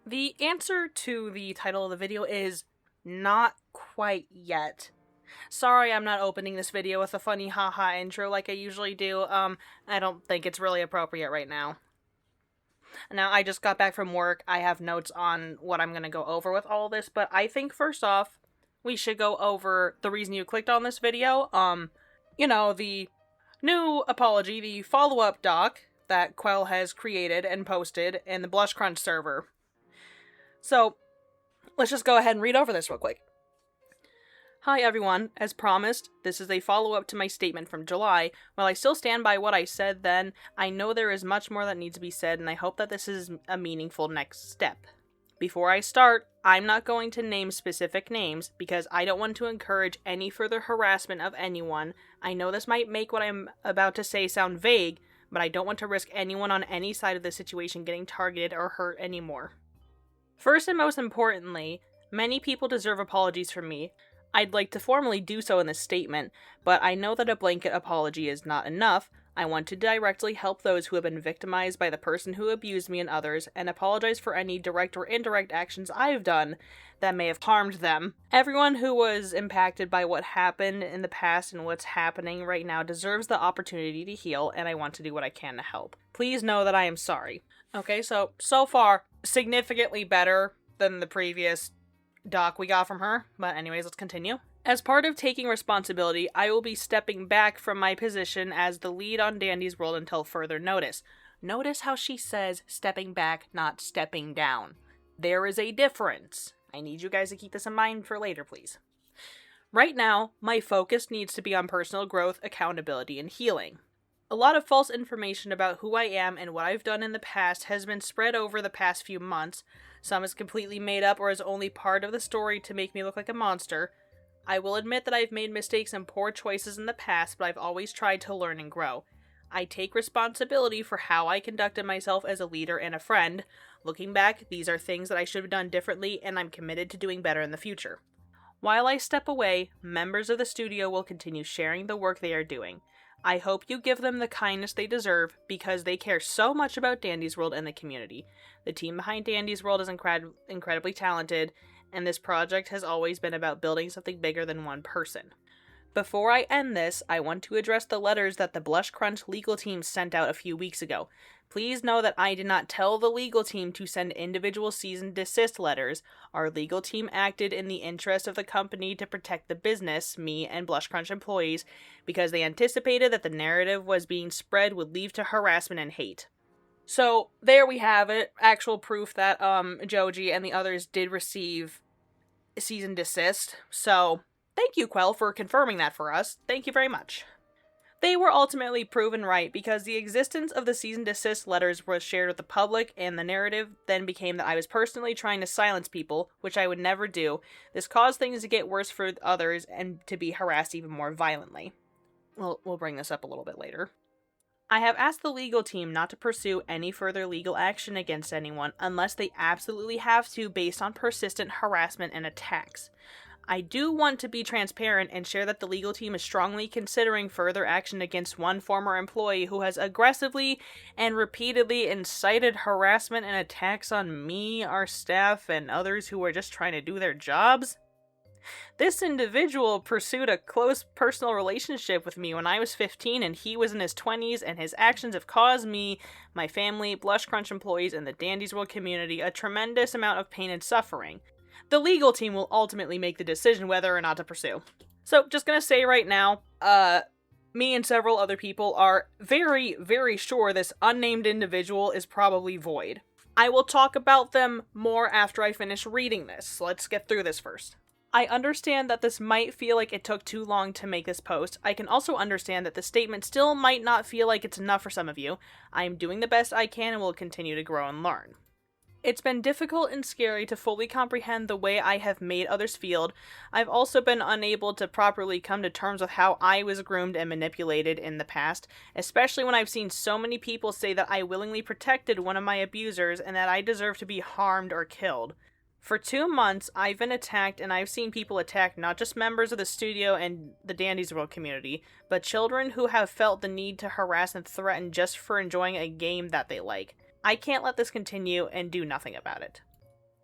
The answer to the title of the video is not quite yet. Sorry I'm not opening this video with a funny haha intro like I usually do. I don't think it's really appropriate right now. Now, I just got back from work. I have notes on what I'm going to go over with all this, but I think first off, we should go over the reason you clicked on this video. The new apology, the follow-up doc that Quell has created and posted in the Blush Crunch server. So, let's just go ahead and read over this real quick. Hi everyone, as promised, this is a follow-up to my statement from July. While I still stand by what I said then, I know there is much more that needs to be said, and I hope that this is a meaningful next step. Before I start, I'm not going to name specific names, because I don't want to encourage any further harassment of anyone. I know this might make what I'm about to say sound vague, but I don't want to risk anyone on any side of the situation getting targeted or hurt anymore. First and most importantly, many people deserve apologies from me. I'd like to formally do so in this statement, but I know that a blanket apology is not enough. I want to directly help those who have been victimized by the person who abused me and others, and apologize for any direct or indirect actions I've done that may have harmed them. Everyone who was impacted by what happened in the past and what's happening right now deserves the opportunity to heal, and I want to do what I can to help. Please know that I am sorry. Okay, so far, significantly better than the previous doc we got from her, but anyways, let's continue. As part of taking responsibility, I will be stepping back from my position as the lead on Dandy's World until further notice. Notice how she says stepping back, not stepping down. There is a difference. I need you guys to keep this in mind for later, please. Right now, my focus needs to be on personal growth, accountability, and healing. A lot of false information about who I am and what I've done in the past has been spread over the past few months. Some is completely made up or is only part of the story to make me look like a monster. I will admit that I've made mistakes and poor choices in the past, but I've always tried to learn and grow. I take responsibility for how I conducted myself as a leader and a friend. Looking back, these are things that I should have done differently, and I'm committed to doing better in the future. While I step away, members of the studio will continue sharing the work they are doing. I hope you give them the kindness they deserve, because they care so much about Dandy's World and the community. The team behind Dandy's World is incredibly talented, and this project has always been about building something bigger than one person. Before I end this, I want to address the letters that the Blush Crunch legal team sent out a few weeks ago. Please know that I did not tell the legal team to send individual cease and desist letters. Our legal team acted in the interest of the company to protect the business, me, and Blush Crunch employees, because they anticipated that the narrative was being spread would lead to harassment and hate. So, there we have it. Actual proof that, Joji and the others did receive cease and desist. So, thank you, Quell, for confirming that for us. Thank you very much. They were ultimately proven right because the existence of the cease and desist letters was shared with the public, and the narrative then became that I was personally trying to silence people, which I would never do. This caused things to get worse for others and to be harassed even more violently. We'll bring this up a little bit later. I have asked the legal team not to pursue any further legal action against anyone unless they absolutely have to based on persistent harassment and attacks. I do want to be transparent and share that the legal team is strongly considering further action against one former employee who has aggressively and repeatedly incited harassment and attacks on me, our staff, and others who are just trying to do their jobs. This individual pursued a close personal relationship with me when I was 15 and he was in his 20s, and his actions have caused me, my family, Blush Crunch employees, and the Dandy's World community a tremendous amount of pain and suffering. The legal team will ultimately make the decision whether or not to pursue. So, just gonna say right now, me and several other people are very, very sure this unnamed individual is probably void. I will talk about them more after I finish reading this. Let's get through this first. I understand that this might feel like it took too long to make this post. I can also understand that the statement still might not feel like it's enough for some of you. I am doing the best I can and will continue to grow and learn. It's been difficult and scary to fully comprehend the way I have made others feel. I've also been unable to properly come to terms with how I was groomed and manipulated in the past, especially when I've seen so many people say that I willingly protected one of my abusers and that I deserve to be harmed or killed. For 2 months, I've been attacked, and I've seen people attack not just members of the studio and the Dandy's World community, but children who have felt the need to harass and threaten just for enjoying a game that they like. I can't let this continue and do nothing about it.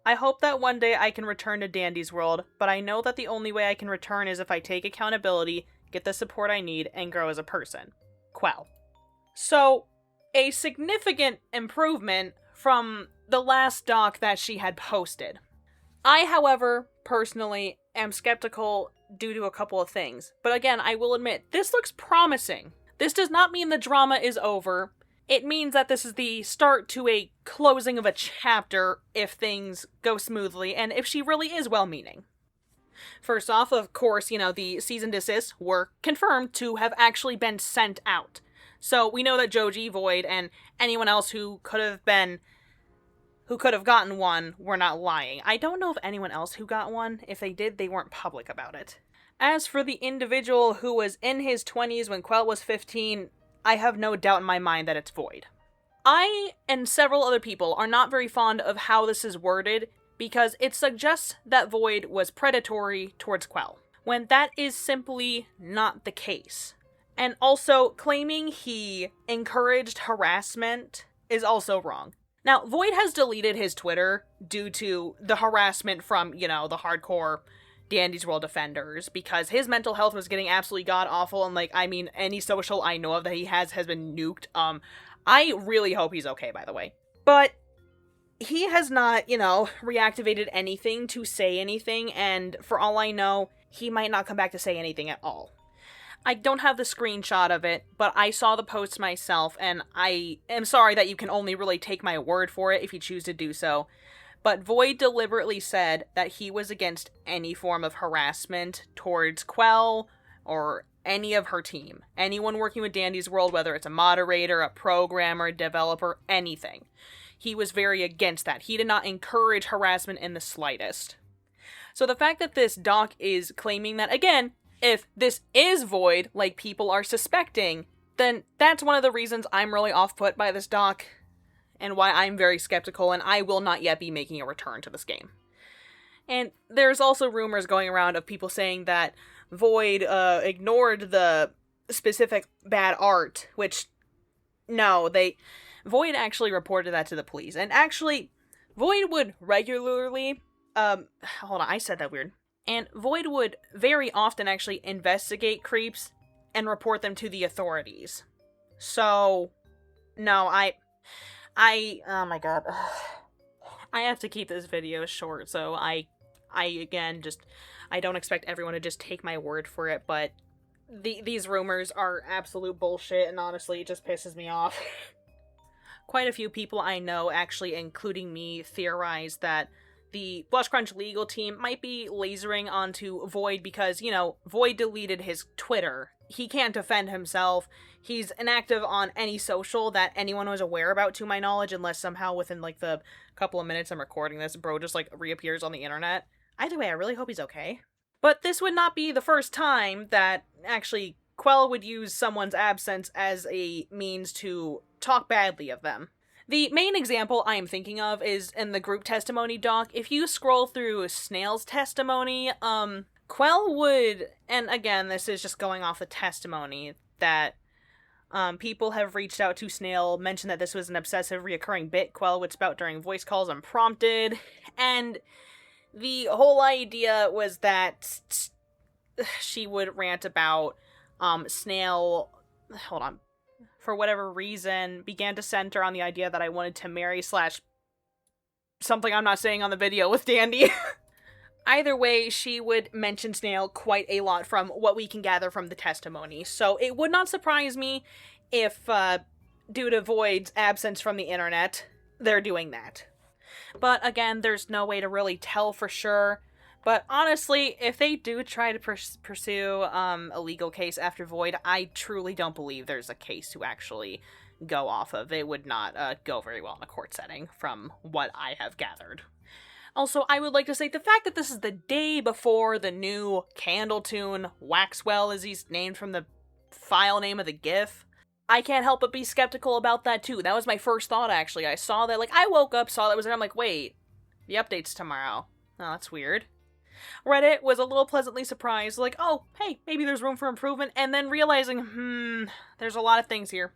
I hope that one day I can return to Dandy's World, but I know that the only way I can return is if I take accountability, get the support I need, and grow as a person. Quell. So, a significant improvement from the last doc that she had posted. I, however, personally am skeptical due to a couple of things. But again, I will admit, this looks promising. This does not mean the drama is over. It means that this is the start to a closing of a chapter if things go smoothly and if she really is well-meaning. First off, of course, the cease and desist were confirmed to have actually been sent out. So we know that Joji, Void, and anyone else who could have gotten one were not lying. I don't know of anyone else who got one. If they did, they weren't public about it. As for the individual who was in his 20s when Quell was 15, I have no doubt in my mind that it's Void. I and several other people are not very fond of how this is worded because it suggests that Void was predatory towards Quell, when that is simply not the case. And also, claiming he encouraged harassment is also wrong. Now, Void has deleted his Twitter due to the harassment from, the hardcore Dandy's World defenders, because his mental health was getting absolutely god-awful, and, any social I know of that he has been nuked. I really hope he's okay, by the way. But he has not, reactivated anything to say anything, and for all I know, he might not come back to say anything at all. I don't have the screenshot of it, but I saw the post myself, and I am sorry that you can only really take my word for it if you choose to do so. But Void deliberately said that he was against any form of harassment towards Quell or any of her team. Anyone working with Dandy's World, whether it's a moderator, a programmer, a developer, anything. He was very against that. He did not encourage harassment in the slightest. So the fact that this doc is claiming that, again, if this is Void, like people are suspecting, then that's one of the reasons I'm really off-put by this doc, and why I'm very skeptical, and I will not yet be making a return to this game. And there's also rumors going around of people saying that Void ignored the specific bad art, which, no, Void actually reported that to the police. And actually, Void would regularly, hold on, I said that weird. And Void would very often actually investigate creeps and report them to the authorities. So, no, oh my god. I have to keep this video short, so I don't expect everyone to just take my word for it, but these rumors are absolute bullshit, and honestly, it just pisses me off. Quite a few people I know, actually including me, theorize that the BlushCrunch legal team might be lasering onto Void because, Void deleted his Twitter. He can't defend himself. He's inactive on any social that anyone was aware about, to my knowledge, unless somehow within, the couple of minutes I'm recording this, bro just, reappears on the internet. Either way, I really hope he's okay. But this would not be the first time that, actually, Quell would use someone's absence as a means to talk badly of them. The main example I am thinking of is in the group testimony doc. If you scroll through Snail's testimony, Quell would, and again, this is just going off the testimony, that people have reached out to Snail, mentioned that this was an obsessive reoccurring bit Quell would spout during voice calls unprompted, and the whole idea was that she would rant about Snail, hold on, for whatever reason, began to center on the idea that I wanted to marry / something I'm not saying on the video with Dandy. Either way, she would mention Snail quite a lot from what we can gather from the testimony. So it would not surprise me if, due to Void's absence from the internet, they're doing that. But again, there's no way to really tell for sure. But honestly, if they do try to pursue a legal case after Void, I truly don't believe there's a case to actually go off of. It would not go very well in a court setting, from what I have gathered. Also, I would like to say the fact that this is the day before the new Candle tune, Waxwell is he's named from the file name of the GIF, I can't help but be skeptical about that too. That was my first thought, actually. I saw that, I woke up, saw that was there, I'm like, wait, the update's tomorrow. Oh, that's weird. Reddit was a little pleasantly surprised, oh, hey, maybe there's room for improvement, and then realizing, there's a lot of things here.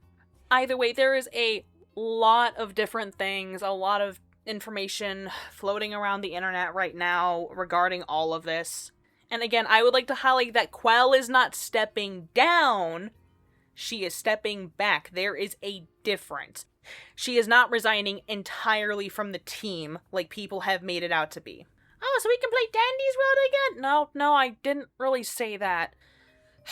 Either way, there is a lot of different things, a lot of information floating around the internet right now regarding all of this. And again, I would like to highlight that Quell is not stepping down, she is stepping back. There is a difference. She is not resigning entirely from the team like people have made it out to be. Oh, so we can play Dandy's World again? No, I didn't really say that.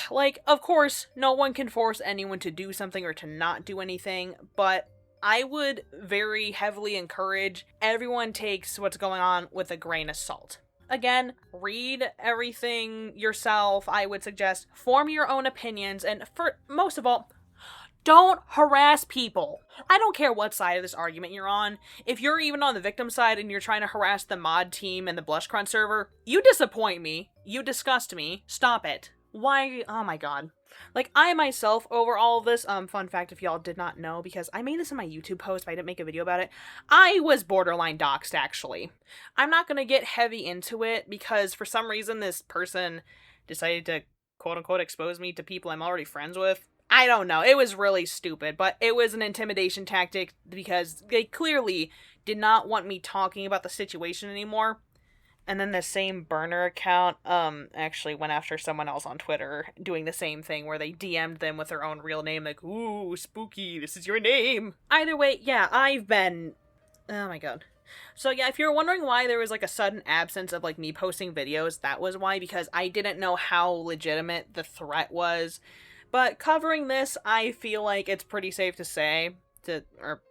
Like, of course, no one can force anyone to do something or to not do anything, but I would very heavily encourage everyone takes what's going on with a grain of salt. Again, read everything yourself. I would suggest form your own opinions, and for most of all, don't harass people. I don't care what side of this argument you're on. If you're even on the victim side and you're trying to harass the mod team and the BlushCrunch server, you disappoint me. You disgust me. Stop it. Why? Oh my god. Like, I myself, over all of this, fun fact if y'all did not know, because I made this in my YouTube post, but I didn't make a video about it, I was borderline doxxed, actually. I'm not gonna get heavy into it, because for some reason this person decided to quote-unquote expose me to people I'm already friends with. I don't know, it was really stupid, but it was an intimidation tactic, because they clearly did not want me talking about the situation anymore. And then the same burner account, actually went after someone else on Twitter doing the same thing where they DM'd them with their own real name, like, ooh, spooky, this is your name. Either way, yeah, I've been... Oh my god. So yeah, if you're wondering why there was like a sudden absence of like me posting videos, that was why, because I didn't know how legitimate the threat was. But covering this, I feel like it's pretty safe to say,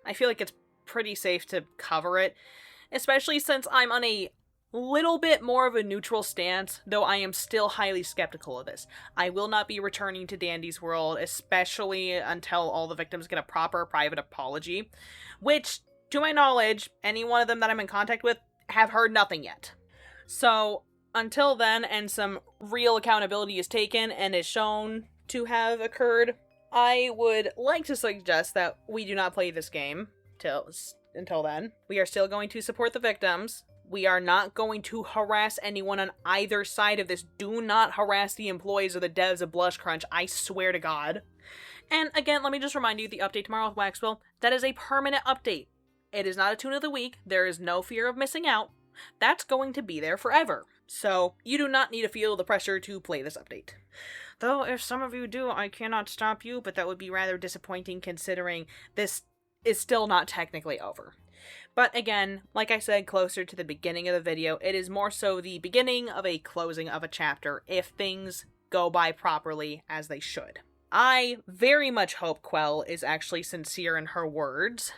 I feel like it's pretty safe to cover it, especially since I'm on a little bit more of a neutral stance, though I am still highly skeptical of this. I will not be returning to Dandy's World, especially until all the victims get a proper private apology, which, to my knowledge, any one of them that I'm in contact with have heard nothing yet. So, until then, and some real accountability is taken and is shown to have occurred, I would like to suggest that we do not play this game until then. We are still going to support the victims. We are not going to harass anyone on either side of this. Do not harass the employees or the devs of BlushCrunch, I swear to God. And again, let me just remind you, the update tomorrow with Waxwell, that is a permanent update. It is not a tune of the week. There is no fear of missing out. That's going to be there forever. So, you do not need to feel the pressure to play this update. Though, if some of you do, I cannot stop you, but that would be rather disappointing considering this is still not technically over. But again, like I said closer to the beginning of the video, it is more so the beginning of a closing of a chapter if things go by properly as they should. I very much hope Quell is actually sincere in her words.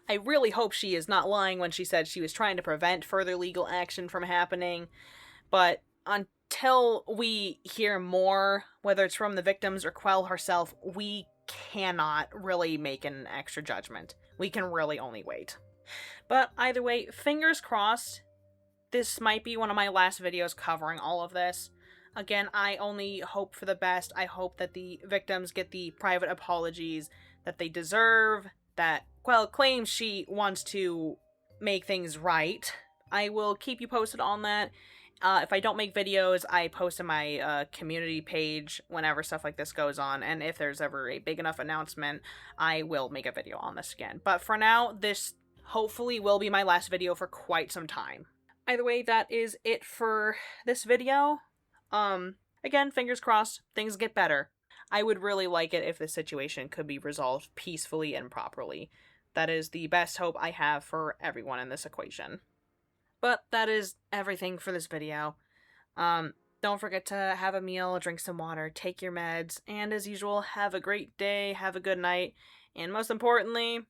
I really hope she is not lying when she said she was trying to prevent further legal action from happening, but until we hear more, whether it's from the victims or Quell herself, we cannot really make an extra judgment. We can really only wait. But either way, fingers crossed, this might be one of my last videos covering all of this. Again, I only hope for the best. I hope that the victims get the private apologies that they deserve, that Quell claims she wants to make things right. I will keep you posted on that. If I don't make videos, I post in my community page whenever stuff like this goes on, and if there's ever a big enough announcement, I will make a video on this again. But for now, this hopefully will be my last video for quite some time. Either way, that is it for this video. Again, fingers crossed, things get better. I would really like it if this situation could be resolved peacefully and properly. That is the best hope I have for everyone in this equation. But that is everything for this video. Don't forget to have a meal, drink some water, take your meds, and as usual, have a great day, have a good night, and most importantly,